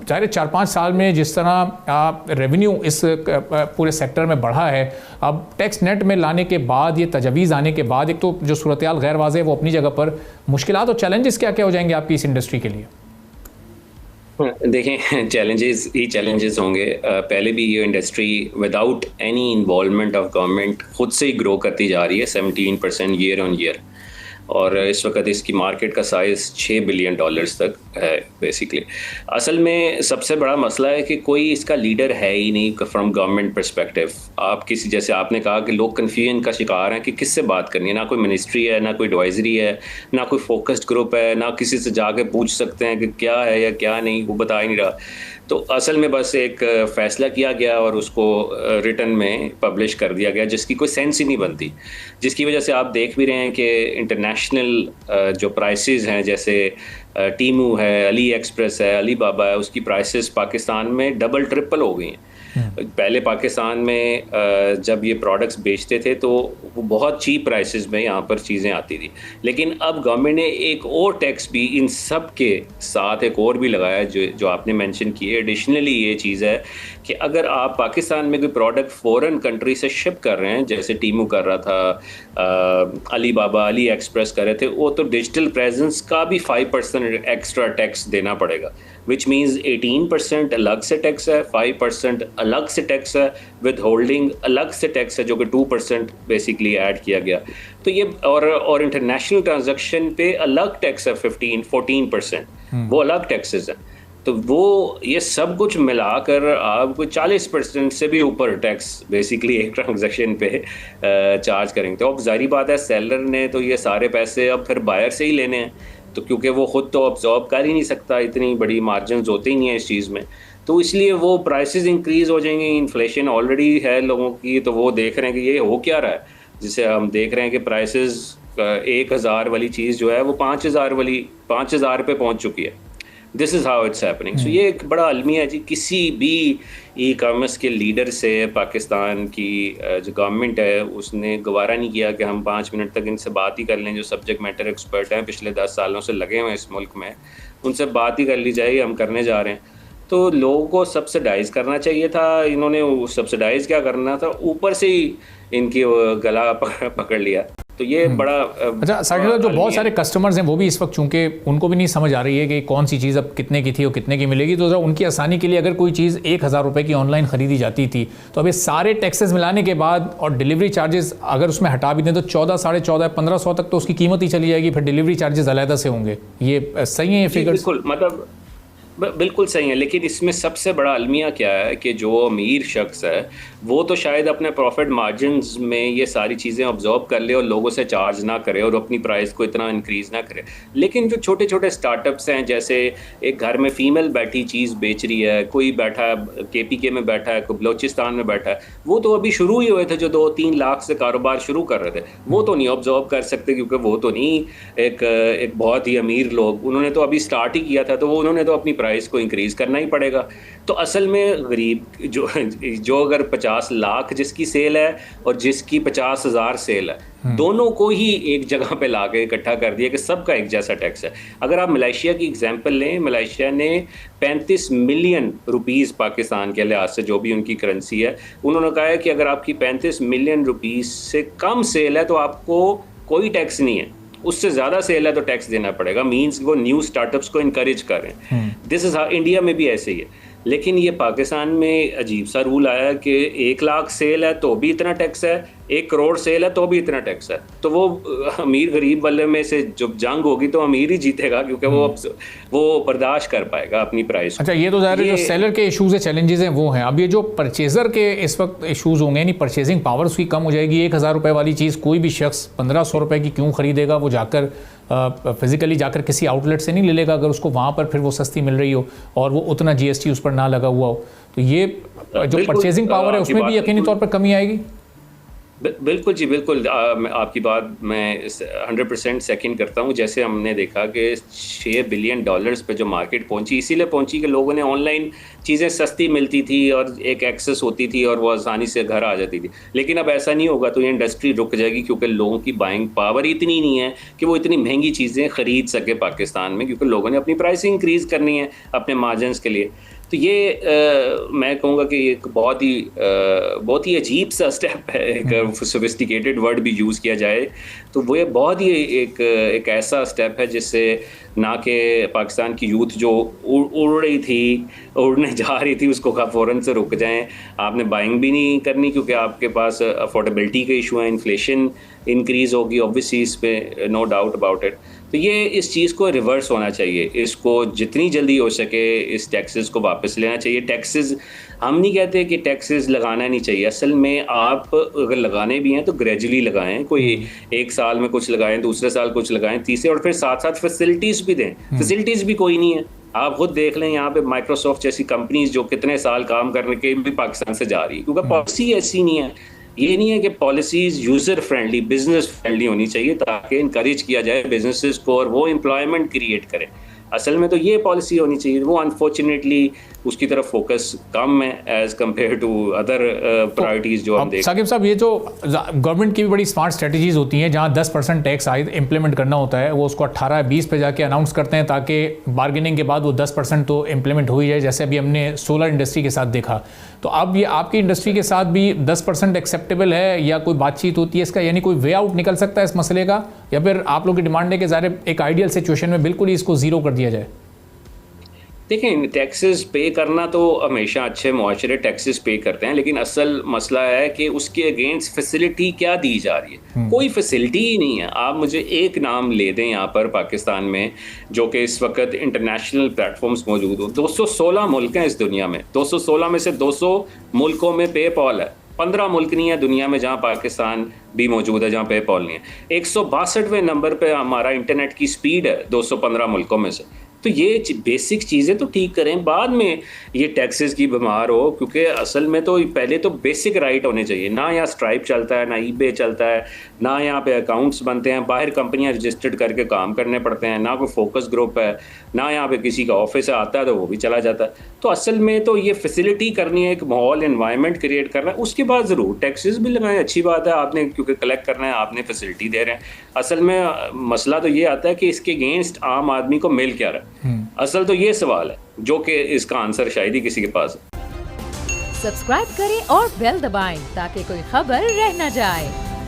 चाहे 4-5 साल में जिस तरह रेवेन्यू इस पूरे सेक्टर में बढ़ा है, अब टैक्स नेट में लाने के बाद, ये तजवीज़ आने के बाद, एक तो जो सूरत हाल गैर वाज़ेह वो अपनी जगह पर, मुश्किलात और चैलेंजेस क्या क्या हो जाएंगे आपकी इस इंडस्ट्री के लिए? देखें, चैलेंजेस ही चैलेंजेस होंगे। पहले भी ये industry without any involvement of government खुद से ही ग्रो करती जा रही है 17% ईयर ऑन ईयर, और इस वक्त इसकी मार्केट का साइज़ $6 बिलियन तक है बेसिकली। असल में सबसे बड़ा मसला है कि कोई इसका लीडर है ही नहीं फ्रॉम गवर्नमेंट पर्सपेक्टिव। आप किसी, जैसे आपने कहा कि लोग कन्फ्यूजन का शिकार हैं कि किससे बात करनी है, ना कोई मिनिस्ट्री है, ना कोई एडवाइजरी है, ना कोई फोकस्ड ग्रुप है, ना किसी से जाके पूछ सकते हैं कि क्या है या क्या नहीं, वो बता ही नहीं रहा। तो असल में बस एक फ़ैसला किया गया और उसको रिटन में पब्लिश कर दिया गया, जिसकी कोई सेंस ही नहीं बनती, जिसकी वजह से आप देख भी रहे हैं कि इंटरनेशनल जो प्राइसेस हैं, जैसे टीमू है, अली एक्सप्रेस है, अली बाबा है, उसकी प्राइसेस पाकिस्तान में डबल ट्रिपल हो गई हैं। पहले पाकिस्तान में जब ये प्रोडक्ट्स बेचते थे तो वो बहुत चीप प्राइसेस में यहाँ पर चीज़ें आती थी, लेकिन अब गवर्नमेंट ने एक और टैक्स भी इन सब के साथ एक और भी लगाया जो आपने मेंशन किए। एडिशनली ये चीज़ है कि अगर आप पाकिस्तान में कोई प्रोडक्ट फ़ॉरेन कंट्री से शिप कर रहे हैं, जैसे टीमू कर रहा था, अली बाबा, अली एक्सप्रेस कर रहे थे, वो तो डिजिटल प्रेजेंस का भी 5% एक्स्ट्रा टैक्स देना पड़ेगा, विच मीन्स 18% अलग से टैक्स है, 5% अलग से टैक्स है, विद होल्डिंग अलग से टैक्स है, जो कि 2% बेसिकली ऐड किया गया। तो ये और इंटरनेशनल ट्रांजैक्शन पे अलग टैक्स है 14%, वो अलग टैक्सेस हैं। तो वो ये सब कुछ मिलाकर आपको 40% से भी ऊपर टैक्स बेसिकली एक ट्रांजैक्शन पे चार्ज करेंगे। तो अब जाहिर बात है, सेलर ने तो ये सारे पैसे अब फिर बायर से ही लेने हैं, तो क्योंकि वो खुद तो अब्जॉर्ब कर ही नहीं सकता, इतनी बड़ी मार्जिन होते ही नहीं है इस चीज़ में, तो इसलिए वो प्राइसेस इंक्रीज़ हो जाएंगे। इन्फ्लेशन ऑलरेडी है लोगों की, तो वो देख रहे हैं कि ये हो क्या रहा है, जिसे हम देख रहे हैं कि प्राइसेस 1000 वाली चीज़ जो है वो 5000 पे पहुंच चुकी है। This is how it's happening. So ये एक बड़ा अलमिया है जी। किसी भी ई कॉमर्स के लीडर से पाकिस्तान की जो गवर्नमेंट है उसने गवारा नहीं किया कि हम 5 मिनट तक इनसे बात ही कर लें, जो सब्जेक्ट मैटर एक्सपर्ट हैं, पिछले 10 सालों से लगे हुए हैं इस मुल्क में, उनसे बात ही कर ली जाए, हम करने जा रहे हैं। तो लोगों को सब्सिडाइज़ करना चाहिए था, इन्होंने सब्सिडाइज़ क्या करना था, ऊपर से ही इनकी गला पकड़ लिया। तो ये बड़ा अच्छा साकिब, जो बहुत सारे कस्टमर्स हैं वो भी इस वक्त, चूंकि उनको भी नहीं समझ आ रही है कि कौन सी चीज़ अब कितने की थी और कितने की मिलेगी, तो उनकी आसानी के लिए अगर कोई चीज़ 1000 रुपये की ऑनलाइन ख़रीदी जाती थी, तो अब ये सारे टैक्सेस मिलाने के बाद और डिलीवरी चार्जेस अगर उसमें हटा भी दें तो 14, 14.5, 1500 तक तो उसकी कीमत ही चली जाएगी, फिर डिलीवरी चार्जेस अलहदा से होंगे। ये सही है ये फिगर? बिल्कुल, मतलब बिल्कुल सही है, लेकिन इसमें सबसे बड़ा अलमिया क्या है कि जो अमीर शख्स है वो तो शायद अपने प्रॉफिट मार्जिन्स में ये सारी चीज़ें ऑब्जॉर्व कर ले और लोगों से चार्ज ना करे और अपनी प्राइस को इतना इंक्रीज़ ना करे, लेकिन जो छोटे छोटे स्टार्टअप्स हैं, जैसे एक घर में फ़ीमेल बैठी चीज़ बेच रही है, कोई बैठा है KPK में बैठा है, कोई बलोचिस्तान में बैठा है, वो तो अभी शुरू ही हुए थे, जो 2-3 लाख से कारोबार शुरू कर रहे थे, वो तो नहीं ऑब्जॉर्व कर सकते, क्योंकि वो तो नहीं एक बहुत ही अमीर लोग, उन्होंने तो अभी स्टार्ट ही किया था, तो वो उन्होंने तो अपनी प्राइस को इंक्रीज़ करना ही पड़ेगा। तो असल में गरीब जो अगर 50 लाख जिसकी सेल है और जिसकी 50,000 सेल है, दोनों को ही एक जगह पे लाके इकट्ठा कर दिया कि सबका एक जैसा टैक्स है। अगर आप मलेशिया की एग्जांपल लें, मलेशिया ने 35 मिलियन रुपीस पाकिस्तान के लिहाज से, जो भी उनकी करेंसी है, उन्होंने कहा है कि अगर आपकी 35 मिलियन रुपीस से कम सेल है तो आपको कोई टैक्स नहीं है, उससे ज़्यादा सेल है तो टैक्स देना पड़ेगा। मींस वो न्यू स्टार्टअप्स को इनकरेज कर रहे हैं। दिस इज़ हाउ इंडिया में भी ऐसे ही है, लेकिन ये पाकिस्तान में अजीब सा रूल आया कि 1 लाख सेल है तो भी इतना टैक्स है, 1 करोड़ सेल है तो भी इतना टैक्स है। तो वो अमीर गरीब वाले में से जब जंग होगी तो अमीर ही जीतेगा, क्योंकि वो बर्दाश्त कर पाएगा अपनी प्राइस। अच्छा, ये तो ज़ाहिर है जो सेलर के इशूज़ है, चैलेंजेस हैं वो हैं। अब ये जो परचेज़र के इस वक्त इशूज़ होंगे, यानी परचेजिंग पावर उसकी कम हो जाएगी। 1000 रुपये वाली चीज़ कोई भी शख्स 1500 रुपये की क्यों ख़रीदेगा? वो जाकर फिज़िकली जाकर किसी आउटलेट से नहीं ले लेगा, अगर उसको वहाँ पर फिर वो सस्ती मिल रही हो और वो उतना GST उस पर ना लगा हुआ हो। तो ये जो परचेजिंग पावर है उसमें भी यकीनी तौर पर कमी आएगी। बिल्कुल जी, बिल्कुल। आपकी बात मैं 100% सेकंड करता हूँ। जैसे हमने देखा कि $6 बिलियन पे जो मार्केट पहुँची, इसीलिए पहुँची कि लोगों ने ऑनलाइन चीज़ें सस्ती मिलती थी और एक एक्सेस होती थी और वो आसानी से घर आ जाती थी। लेकिन अब ऐसा नहीं होगा, तो ये इंडस्ट्री रुक जाएगी, क्योंकि लोगों की बाइंग पावर इतनी नहीं है कि वो इतनी महंगी चीज़ें ख़रीद सके पाकिस्तान में, क्योंकि लोगों ने अपनी प्राइसिंग इंक्रीज़ करनी है अपने मार्जिनस के लिए। तो ये मैं कहूँगा कि एक बहुत ही अजीब सा स्टेप है, एक सोफिस्टिकेटेड वर्ड भी यूज़ किया जाए तो वो ये बहुत ही एक ऐसा स्टेप है जिससे ना कि पाकिस्तान की यूथ जो उड़ रही थी, उड़ने जा रही थी, उसको फ़ौरन से रुक जाएं। आपने बाइंग भी नहीं करनी क्योंकि आपके पास अफोर्डेबिलिटी के इशू हैं, इन्फ्लेशन इंक्रीज़ होगी ऑब्वियसली, इस पे नो डाउट अबाउट इट। तो ये इस चीज़ को रिवर्स होना चाहिए, इसको जितनी जल्दी हो सके इस टैक्सेस को वापस लेना चाहिए। टैक्सेस हम नहीं कहते कि टैक्सेस लगाना नहीं चाहिए, असल में आप अगर लगाने भी हैं तो ग्रेजुअली लगाएं, कोई एक साल में कुछ लगाएं, दूसरे साल कुछ लगाएं, तीसरे, और फिर साथ साथ फैसिलिटीज़ भी दें। फैसिलिटीज़ भी कोई नहीं है, आप खुद देख लें यहाँ पे माइक्रोसॉफ्ट जैसी कंपनीज जो कितने साल काम करने के भी पाकिस्तान से जा रही है, क्योंकि पॉलिसी ऐसी नहीं है। ये नहीं है कि policies user friendly, business friendly होनी चाहिए ताकि इनकरेज किया जाए बिजनेसेस को और वो एम्प्लॉयमेंट क्रिएट करें। असल में तो ये पॉलिसी होनी चाहिए, वो अनफॉर्चुनेटली उसकी तरफ फोकस कम है as compared to other priorities जो हम देख। साकिब साहब, ये जो गवर्नमेंट की भी बड़ी स्मार्ट स्ट्रेटजीज होती हैं, जहाँ 10% टैक्स इम्प्लीमेंट करना होता है, वो उसको 18-20 पे जाके अनाउंस करते हैं ताकि बार्गेनिंग के बाद वो 10% तो इम्प्लीमेंट हो ही जाए, जैसे अभी हमने सोलर इंडस्ट्री के साथ देखा। तो अब ये आपकी इंडस्ट्री के साथ भी 10% एक्सेप्टेबल है या कोई बातचीत होती है इसका, यानी कोई वे आउट निकल सकता है इस मसले का, या फिर आप लोग की डिमांड है कि ज़ाहिर एक आइडियल सिचुएशन में बिल्कुल ही इसको ज़ीरो कर दिया जाए? देखें, टैक्सेस पे करना तो हमेशा अच्छे मुआशरे टैक्सेस पे करते हैं, लेकिन असल मसला है कि उसके अगेंस्ट फैसिलिटी क्या दी जा रही है। कोई फैसिलिटी ही नहीं है। आप मुझे एक नाम ले दें यहाँ पर पाकिस्तान में जो कि इस वक्त इंटरनेशनल प्लेटफॉर्म्स मौजूद हो। 216 मुल्क हैं इस दुनिया में, 216 में से 200 मुल्कों में पेपॉल है। 15 मुल्क नहीं है दुनिया में जहाँ पाकिस्तान भी मौजूद है जहाँ पेपॉल नहीं है। 162वें नंबर पे हमारा इंटरनेट की स्पीड है 215 मुल्कों में से। तो ये बेसिक चीज़ें तो ठीक करें, बाद में ये टैक्सेस की बीमार हो, क्योंकि असल में तो पहले तो बेसिक राइट होने चाहिए। ना यहाँ स्ट्राइप चलता है, ना ईबे चलता है, ना यहाँ पे अकाउंट्स बनते हैं, बाहर कंपनियां रजिस्टर्ड करके काम करने पड़ते हैं, ना कोई फोकस ग्रुप है, ना यहाँ पे किसी का ऑफिस आता है तो वो भी चला जाता है। तो असल में तो ये फैसिलिटी करनी है, एक माहौल एनवायरनमेंट क्रिएट करना है, उसके बाद ज़रूर टैक्सेस भी लगाएं, अच्छी बात है, आपने क्योंकि कलेक्ट करना है, आपने फैसिलिटी दे रहे हैं। असल में मसला तो ये आता है कि इसके अगेंस्ट आम आदमी को मिल क्या रहा है। असल तो ये सवाल है जो कि इसका आंसर शायद ही किसी के पास है। सब्सक्राइब करें और बेल दबाएं ताकि कोई खबर रह न जाए।